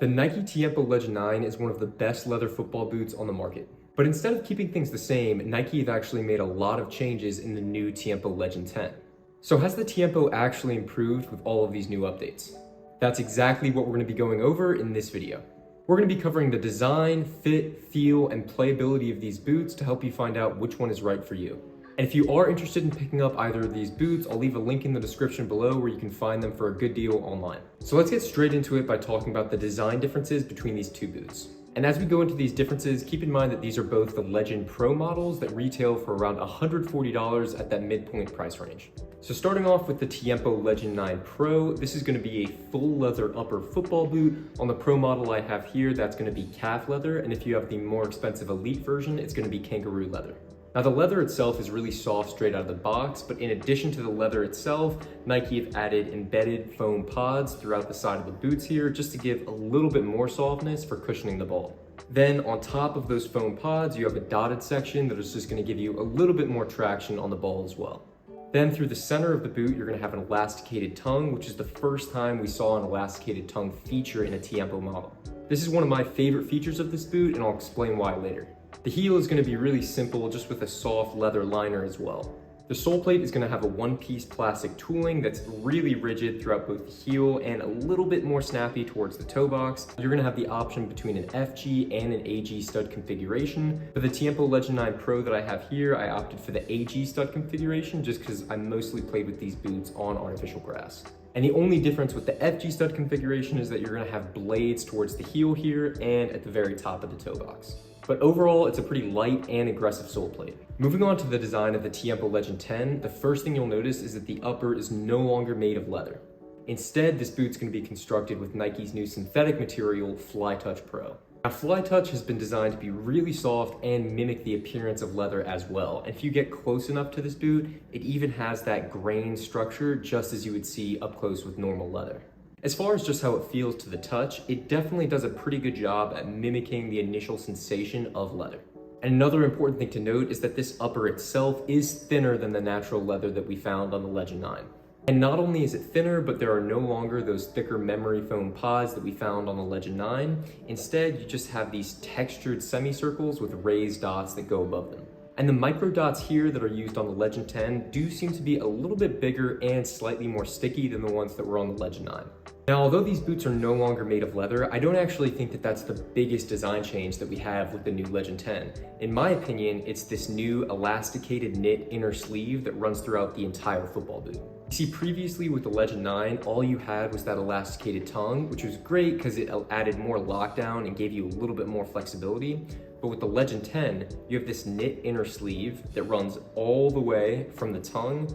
The Nike Tiempo Legend 9 is one of the best leather football boots on the market. But instead of keeping things the same, Nike have actually made a lot of changes in the new Tiempo Legend 10. So has the Tiempo actually improved with all of these new updates? That's exactly what we're going to be going over in this video. We're going to be covering the design, fit, feel, and playability of these boots to help you find out which one is right for you. And if you are interested in picking up either of these boots, I'll leave a link in the description below where you can find them for a good deal online. So let's get straight into it by talking about the design differences between these two boots. And as we go into these differences, keep in mind that these are both the Legend Pro models that retail for around $140 at that midpoint price range. So starting off with the Tiempo Legend 9 Pro, this is going to be a full leather upper football boot. On the Pro model I have here, that's going to be calf leather, and if you have the more expensive Elite version, it's going to be kangaroo leather. Now the leather itself is really soft straight out of the box, but in addition to the leather itself, Nike have added embedded foam pods throughout the side of the boots here just to give a little bit more softness for cushioning the ball. Then on top of those foam pods, you have a dotted section that is just going to give you a little bit more traction on the ball as well. Then through the center of the boot, you're going to have an elasticated tongue, which is the first time we saw an elasticated tongue feature in a Tiempo model. This is one of my favorite features of this boot, and I'll explain why later. The heel is going to be really simple, just with a soft leather liner as well. The sole plate is going to have a one-piece plastic tooling that's really rigid throughout both the heel and a little bit more snappy towards the toe box. You're going to have the option between an FG and an AG stud configuration. For the Tiempo Legend 9 Pro that I have here, I opted for the AG stud configuration just because I mostly played with these boots on artificial grass. And the only difference with the FG stud configuration is that you're going to have blades towards the heel here and at the very top of the toe box. But overall, it's a pretty light and aggressive sole plate. Moving on to the design of the Tiempo Legend 10, the first thing you'll notice is that the upper is no longer made of leather. Instead, this boot's going to be constructed with Nike's new synthetic material, FlyTouch Pro. Now, FlyTouch has been designed to be really soft and mimic the appearance of leather as well. And if you get close enough to this boot, it even has that grain structure just as you would see up close with normal leather. As far as just how it feels to the touch, it definitely does a pretty good job at mimicking the initial sensation of leather. And another important thing to note is that this upper itself is thinner than the natural leather that we found on the Legend 9. And not only is it thinner, but there are no longer those thicker memory foam pods that we found on the Legend 9. Instead, you just have these textured semicircles with raised dots that go above them. And the micro dots here that are used on the Legend 10 do seem to be a little bit bigger and slightly more sticky than the ones that were on the Legend 9. Now, although these boots are no longer made of leather, I don't actually think that that's the biggest design change that we have with the new Legend 10. In my opinion, it's this new elasticated knit inner sleeve that runs throughout the entire football boot. You see, previously with the Legend 9, all you had was that elasticated tongue, which was great because it added more lockdown and gave you a little bit more flexibility. But with the Legend 10, you have this knit inner sleeve that runs all the way from the tongue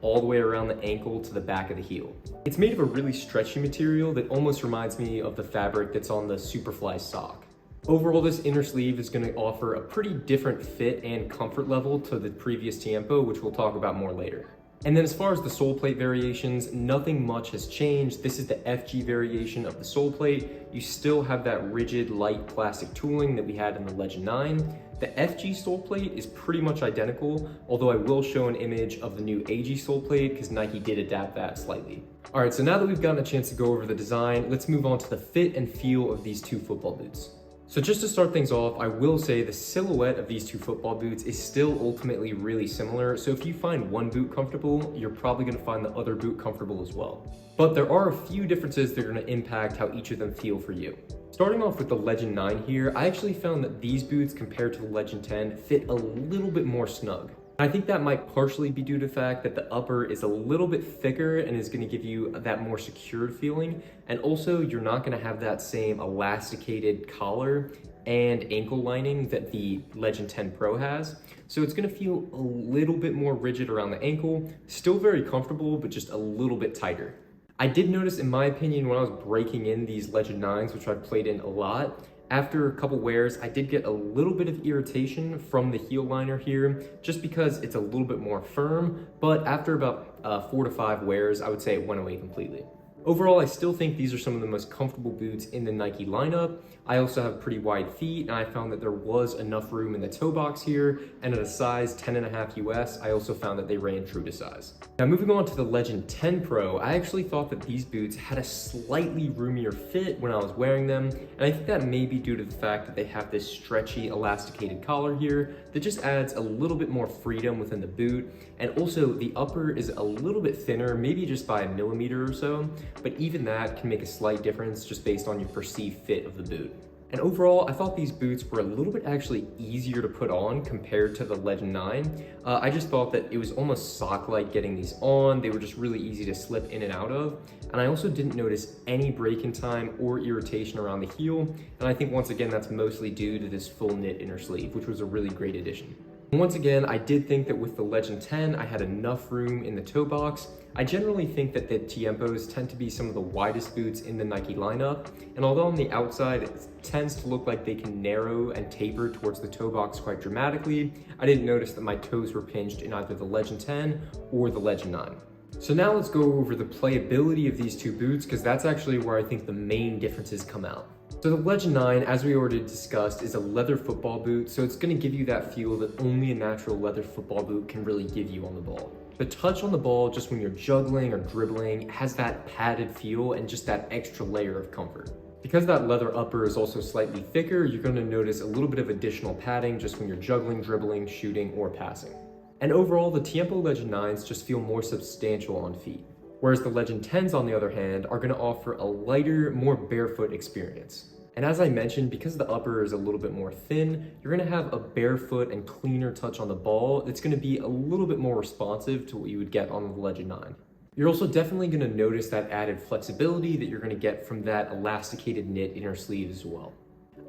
all the way around the ankle to the back of the heel. It's made of a really stretchy material that almost reminds me of the fabric that's on the Superfly sock. Overall, this inner sleeve is going to offer a pretty different fit and comfort level to the previous Tiempo, which we'll talk about more later. And then as far as the sole plate variations, nothing much has changed. This is the FG variation of the sole plate. You still have that rigid, light plastic tooling that we had in the Legend 9. The FG sole plate is pretty much identical, although I will show an image of the new AG sole plate because Nike did adapt that slightly. All right, so now that we've gotten a chance to go over the design, let's move on to the fit and feel of these two football boots. So just to start things off, I will say the silhouette of these two football boots is still ultimately really similar. So if you find one boot comfortable, you're probably going to find the other boot comfortable as well. But there are a few differences that are going to impact how each of them feel for you. Starting off with the Legend 9 here, I actually found that these boots compared to the Legend 10 fit a little bit more snug. I think that might partially be due to the fact that the upper is a little bit thicker and is going to give you that more secured feeling. And also you're not going to have that same elasticated collar and ankle lining that the Legend 10 Pro has. So it's going to feel a little bit more rigid around the ankle, still very comfortable, but just a little bit tighter. I did notice, in my opinion, when I was breaking in these Legend 9s, which I've played in a lot, after a couple wears, I did get a little bit of irritation from the heel liner here, just because it's a little bit more firm, but after about 4 to 5 wears, I would say it went away completely. Overall, I still think these are some of the most comfortable boots in the Nike lineup. I also have pretty wide feet, and I found that there was enough room in the toe box here, and at a size 10.5 US, I also found that they ran true to size. Now moving on to the Legend 10 Pro, I actually thought that these boots had a slightly roomier fit when I was wearing them, and I think that may be due to the fact that they have this stretchy elasticated collar here that just adds a little bit more freedom within the boot, and also the upper is a little bit thinner, maybe just by a millimeter or so, but even that can make a slight difference just based on your perceived fit of the boot. And overall, I thought these boots were a little bit actually easier to put on compared to the Legend 9. I just thought that it was almost sock-like getting these on. They were just really easy to slip in and out of. And I also didn't notice any break-in time or irritation around the heel. And I think once again, that's mostly due to this full knit inner sleeve, which was a really great addition. And once again, I did think that with the Legend 10, I had enough room in the toe box. I generally think that the Tiempos tend to be some of the widest boots in the Nike lineup, and although on the outside it tends to look like they can narrow and taper towards the toe box quite dramatically, I didn't notice that my toes were pinched in either the Legend 10 or the Legend 9. So now let's go over the playability of these two boots, because that's actually where I think the main differences come out. So the Legend 9, as we already discussed, is a leather football boot, so it's going to give you that feel that only a natural leather football boot can really give you on the ball. The touch on the ball, just when you're juggling or dribbling, has that padded feel and just that extra layer of comfort. Because that leather upper is also slightly thicker, you're going to notice a little bit of additional padding just when you're juggling, dribbling, shooting, or passing. And overall, the Tiempo Legend 9s just feel more substantial on feet. Whereas the Legend 10s, on the other hand, are going to offer a lighter, more barefoot experience. And as I mentioned, because the upper is a little bit more thin, you're going to have a barefoot and cleaner touch on the ball that's going to be a little bit more responsive to what you would get on the Legend 9. You're also definitely going to notice that added flexibility that you're going to get from that elasticated knit inner sleeve as well.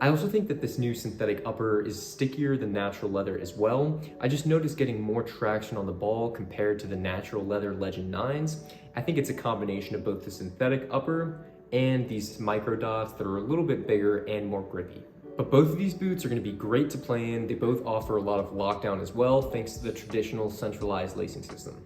I also think that this new synthetic upper is stickier than natural leather as well. I just noticed getting more traction on the ball compared to the natural leather Legend 9s. I think it's a combination of both the synthetic upper and these micro dots that are a little bit bigger and more grippy. But both of these boots are going to be great to play in. They both offer a lot of lockdown as well, thanks to the traditional centralized lacing system.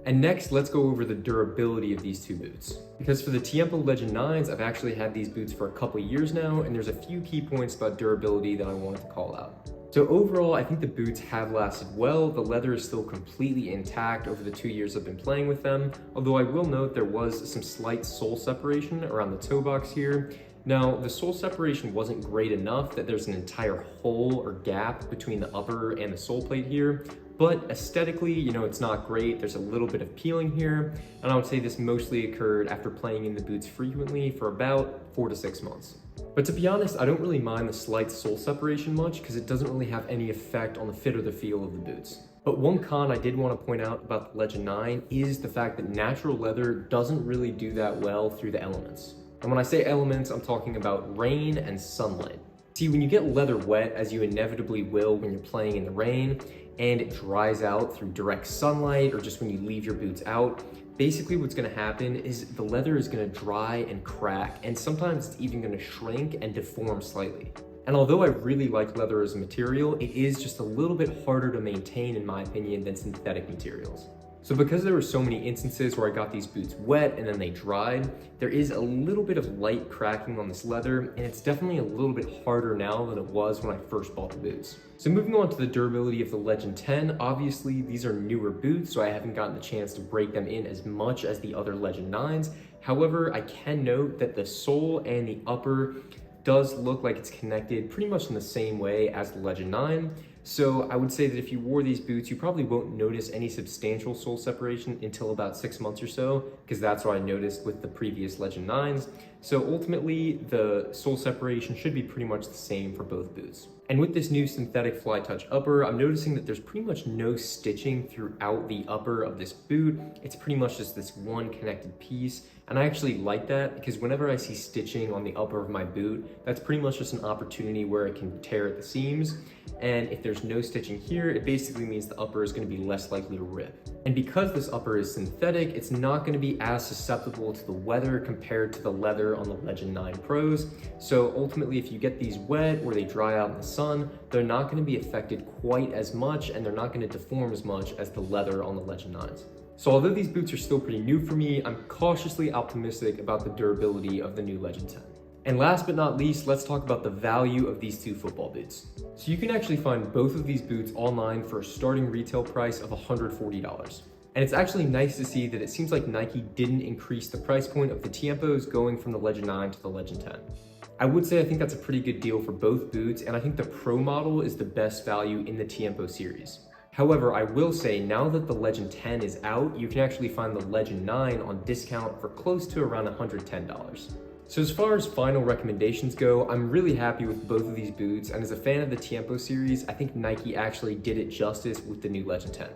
And next, let's go over the durability of these two boots. Because for the Tiempo Legend 9s, I've actually had these boots for a couple years now, and there's a few key points about durability that I wanted to call out. So overall, I think the boots have lasted well. The leather is still completely intact over the 2 years I've been playing with them, although I will note there was some slight sole separation around the toe box here. Now, the sole separation wasn't great enough that there's an entire hole or gap between the upper and the sole plate here, but aesthetically, it's not great. There's a little bit of peeling here, and I would say this mostly occurred after playing in the boots frequently for about 4 to 6 months. But to be honest, I don't really mind the slight sole separation much because it doesn't really have any effect on the fit or the feel of the boots. But one con I did want to point out about the Legend 9 is the fact that natural leather doesn't really do that well through the elements. And when I say elements, I'm talking about rain and sunlight. See, when you get leather wet, as you inevitably will when you're playing in the rain, and it dries out through direct sunlight or just when you leave your boots out, basically what's going to happen is the leather is going to dry and crack, and sometimes it's even going to shrink and deform slightly. And although I really like leather as a material, it is just a little bit harder to maintain, in my opinion, than synthetic materials. So because there were so many instances where I got these boots wet and then they dried, there is a little bit of light cracking on this leather, and it's definitely a little bit harder now than it was when I first bought the boots. So moving on to the durability of the Legend 10, obviously these are newer boots, so I haven't gotten the chance to break them in as much as the other Legend 9s. However, I can note that the sole and the upper does look like it's connected pretty much in the same way as the Legend 9. So I would say that if you wore these boots, you probably won't notice any substantial sole separation until about 6 months or so, because that's what I noticed with the previous Legend 9s. So ultimately, the sole separation should be pretty much the same for both boots. And with this new synthetic Fly Touch upper, I'm noticing that there's pretty much no stitching throughout the upper of this boot. It's pretty much just this one connected piece. And I actually like that because whenever I see stitching on the upper of my boot, that's pretty much just an opportunity where it can tear at the seams. And if there's no stitching here, it basically means the upper is going to be less likely to rip. And because this upper is synthetic, it's not going to be as susceptible to the weather compared to the leather on the Legend 9 Pros. So ultimately, if you get these wet or they dry out in the sun, they're not going to be affected quite as much, and they're not going to deform as much as the leather on the Legend 9s. So although these boots are still pretty new for me, I'm cautiously optimistic about the durability of the new Legend 10. And last but not least, let's talk about the value of these two football boots. So you can actually find both of these boots online for a starting retail price of $140. And it's actually nice to see that it seems like Nike didn't increase the price point of the Tiempos going from the Legend 9 to the Legend 10. I would say I think that's a pretty good deal for both boots, and I think the Pro model is the best value in the Tiempo series. However, I will say now that the Legend 10 is out, you can actually find the Legend 9 on discount for close to around $110. So as far as final recommendations go, I'm really happy with both of these boots, and as a fan of the Tiempo series, I think Nike actually did it justice with the new Legend 10.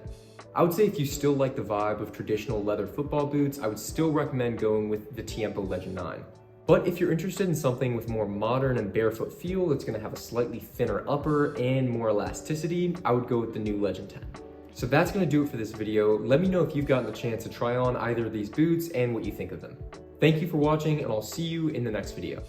I would say if you still like the vibe of traditional leather football boots, I would still recommend going with the Tiempo Legend 9. But if you're interested in something with more modern and barefoot feel that's going to have a slightly thinner upper and more elasticity, I would go with the new Legend 10. So that's going to do it for this video. Let me know if you've gotten the chance to try on either of these boots and what you think of them. Thank you for watching, and I'll see you in the next video.